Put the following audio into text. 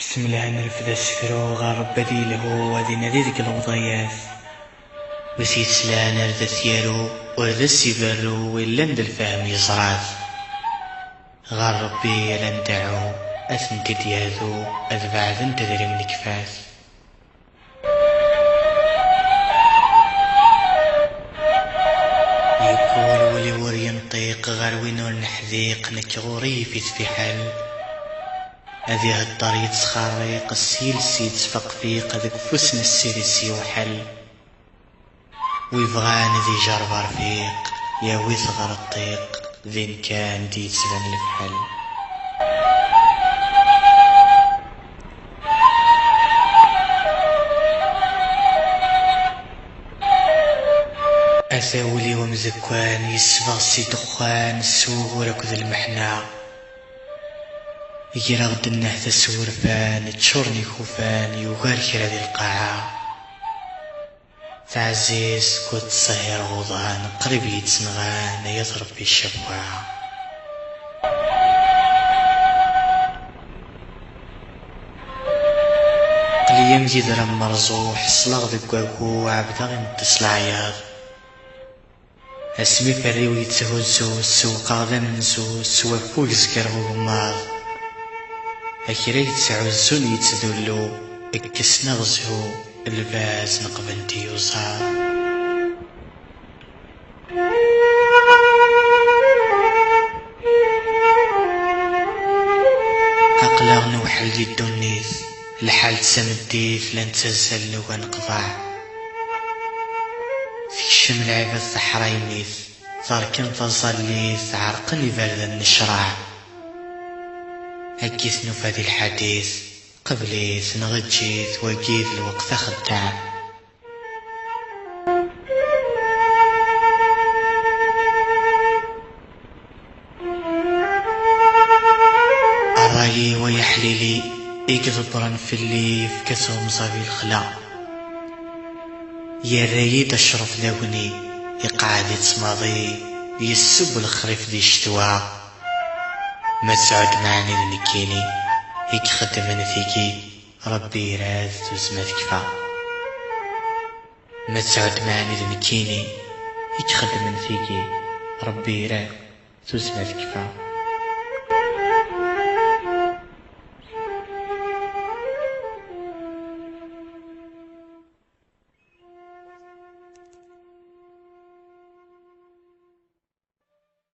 بسم الله نرفد السفرو غارب بديله وذي نذيذك الوضيات وسيت سلا نرد ثيارو ورد السيبرو ويلند الفهم يزرعت غار ربي لندعو أثنت دياذو أذبعد انت ذري من كفاس يقول ولي وري ينطيق غار وينو نحذيق نكغوري في حل هذه الطريق تخريق السيل سيد فقفيق ذك فسن السيرسي وحل ويبغان ذي جرب رفيق يا ويثغر الطيق ذين كان دي تسبن الفحل أثاولي ومزكوان يسبغ سي دخان السوق وركض المحنة يجي رغد النهث السورفان تشورني خوفان يوغار كرا ذي القاعة تعزيز كنت صهير غضان قريب يتسنغان يضرب في الشبوع قليم جي درم مرزوح صلاغ ذقاقو عبدا غمتس العياض اسمي فريو يتهزو السوق غدا منزو سوا فوق زكره غماض أكري تسعوزون يتذلو اكس نغزو الباز نقبنتي وصار عقلاغ نوحل دي الدنيث الحال تسمديث لن تزل ونقضع في الشمل عبث ثحرينيث ضركن تظليث عرقني برد النشرع هكيث نفادي الحديث قبليث نغجيث وقيث الوقت خدع أراي ويحليلي يقضبرا في الليف كثم صبي الخلا يا رايد أشرف ذوني يقعد يتصماضي يسب الخريف ذي شتوى ما تسعد معني ذنكيني هيك خدم نثيكي ربي راذ تزمت كفا ما تسعد معني ذنكيني هيك خدم نثيكي ربي راذ تزمت كفا